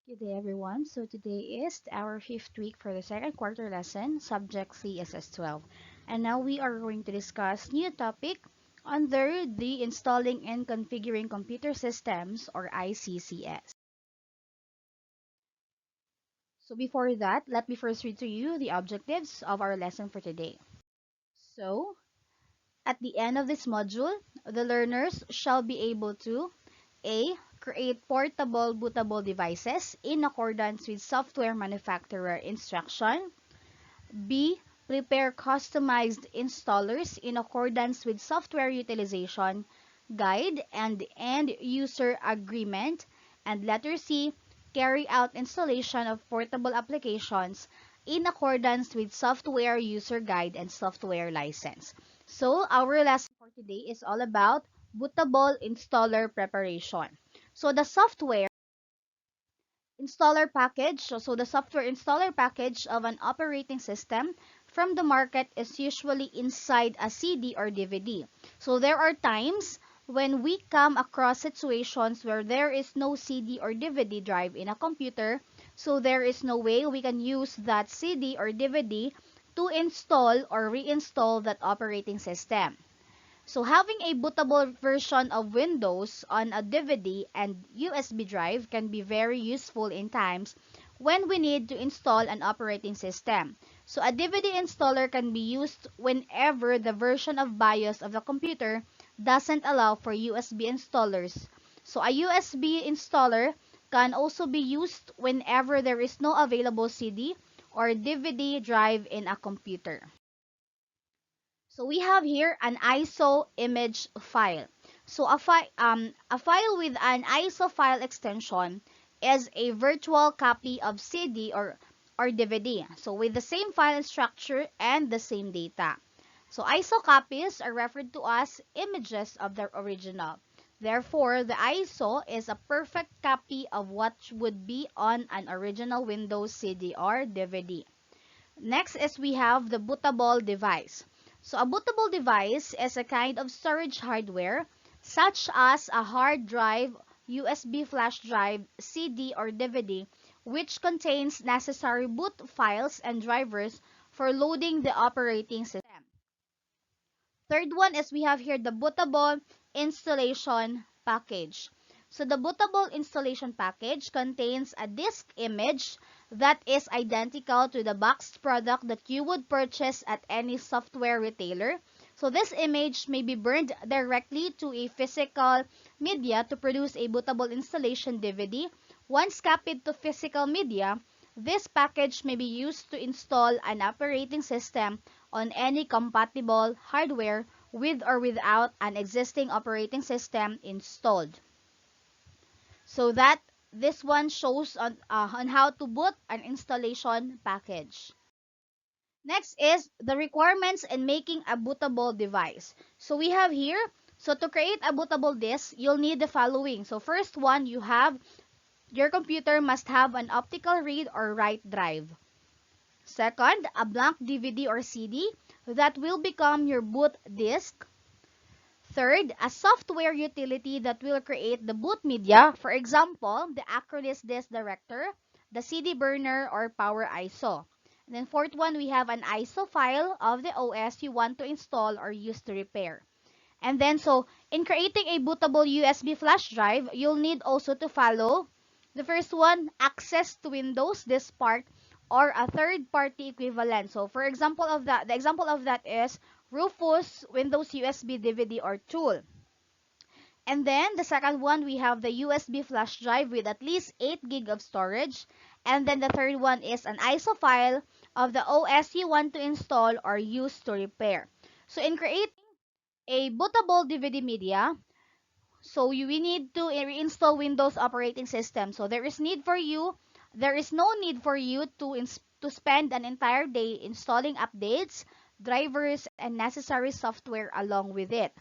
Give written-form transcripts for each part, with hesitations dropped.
Good day, everyone. So today is our fifth week for the second quarter lesson, subject CSS 12. And now we are going to discuss new topic under the installing and configuring computer systems or ICCS. So before that, let me first read to you the objectives of our lesson for today. So at the end of this module, the learners shall be able to A. Create portable bootable devices in accordance with software manufacturer instruction. B. Prepare customized installers in accordance with software utilization guide and end user agreement. And letter C. Carry out installation of portable applications in accordance with software user guide and software license. So our lesson for today is all about bootable installer preparation. So the software installer package, so the software installer package of an operating system from the market is usually inside a CD or DVD. So there are times when we come across situations where there is no CD or DVD drive in a computer, so there is no way we can use that CD or DVD to install or reinstall that operating system. So having a bootable version of Windows on a DVD and USB drive can be very useful in times when we need to install an operating system. So a DVD installer can be used whenever the version of BIOS of the computer doesn't allow for USB installers. So a USB installer can also be used whenever there is no available CD or DVD drive in a computer. So we have here an ISO image file. So a file with an ISO file extension is a virtual copy of CD or DVD. So with the same file structure and the same data. So ISO copies are referred to as images of the original. Therefore, the ISO is a perfect copy of what would be on an original Windows CD or DVD. Next is we have the bootable device. So a bootable device is a kind of storage hardware such as a hard drive, USB flash drive, CD or DVD which contains necessary boot files and drivers for loading the operating system. Third one is we have here the bootable installation package. So the bootable installation package contains a disk image that is identical to the boxed product that you would purchase at any software retailer. So this image may be burned directly to a physical media to produce a bootable installation DVD. Once copied to physical media, this package may be used to install an operating system on any compatible hardware with or without an existing operating system installed. So that this one shows on how to boot an installation package. Next is the requirements in making a bootable device. So we have here, so to create a bootable disk, you'll need the following. So first one, you have your computer must have an optical read or write drive. Second, a blank DVD or CD that will become your boot disk. Third, a software utility that will create the boot media, for example, the Acronis Disk Director, the CD burner, or Power ISO. And then fourth one, we have an ISO file of the OS you want to install or use to repair. And then so, in creating a bootable USB flash drive, you'll need also to follow the first one, access to Windows, this part, or a third-party equivalent. So, for example of that, the example of that is Rufus Windows USB DVD or tool. And then the second one, we have the USB flash drive with at least 8 gig of storage. And then the third one is an ISO file of the OS you want to install or use to repair. So in creating a bootable DVD media, so we need to reinstall Windows operating system. So there is no need for you to spend an entire day installing updates, drivers, and necessary software along with it.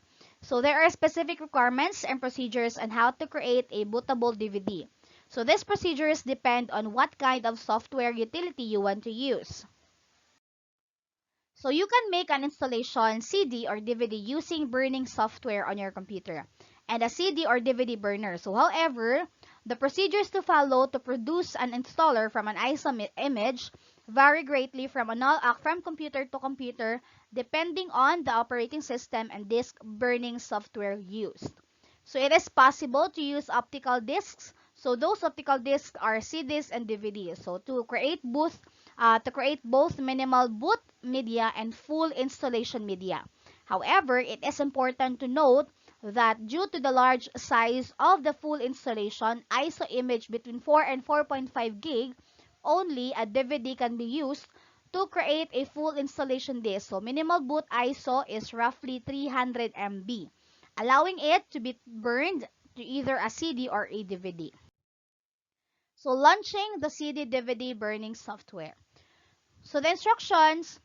So there are specific requirements and procedures on how to create a bootable DVD. So these procedures depend on what kind of software utility you want to use. So you can make an installation CD or DVD using burning software on your computer and a CD or DVD burner. So however, The procedures to follow to produce an installer from an ISO image vary greatly from computer to computer depending on the operating system and disk burning software used. So it is possible to use optical discs. So those optical discs are CDs and DVDs. So to create both minimal boot media and full installation media. However, it is important to note that due to the large size of the full installation ISO image between 4 and 4.5 gig, only a DVD can be used to create a full installation disk. So minimal boot ISO is roughly 300 MB, allowing it to be burned to either a CD or a DVD. So launching the CD DVD burning software. So the instructions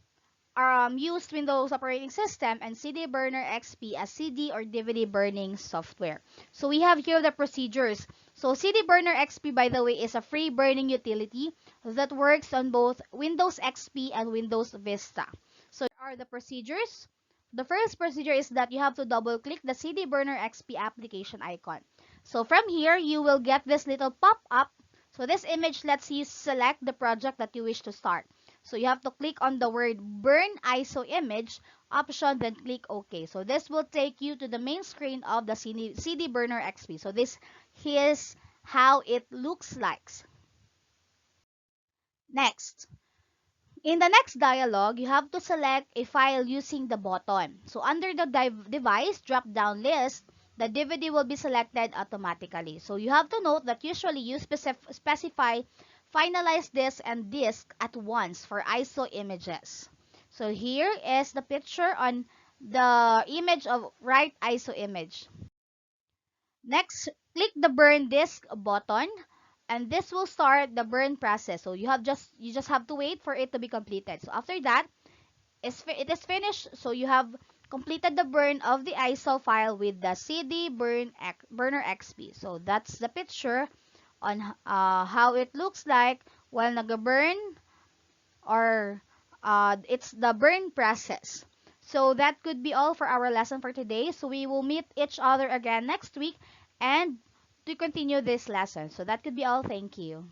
used Windows operating system and CD Burner XP as CD or DVD burning software. So we have here the procedures. So CD Burner XP, by the way, is a free burning utility that works on both Windows XP and Windows Vista. So here are the procedures. The first procedure is that you have to double click the CD Burner XP application icon. So from here, you will get this little pop-up. So this image lets you select the project that you wish to start. So you have to click on the word Burn ISO Image option, then click OK. So this will take you to the main screen of the CD Burner XP. So this is how it looks like. Next. In the next dialog, you have to select a file using the button. So under the device drop-down list, the DVD will be selected automatically. So you have to note that usually you specify finalize this and disk at once for ISO images. So here is the picture on the image of right ISO image. Next, click the burn disk button and this will start the burn process. So you just have to wait for it to be completed. So after that, it is finished. So you have completed the burn of the ISO file with the Burner XP. So that's the picture on how it looks like while nag-burn or it's the burn process. So that could be all for our lesson for today. So we will meet each other again next week and to continue this lesson. So that could be all. Thank you.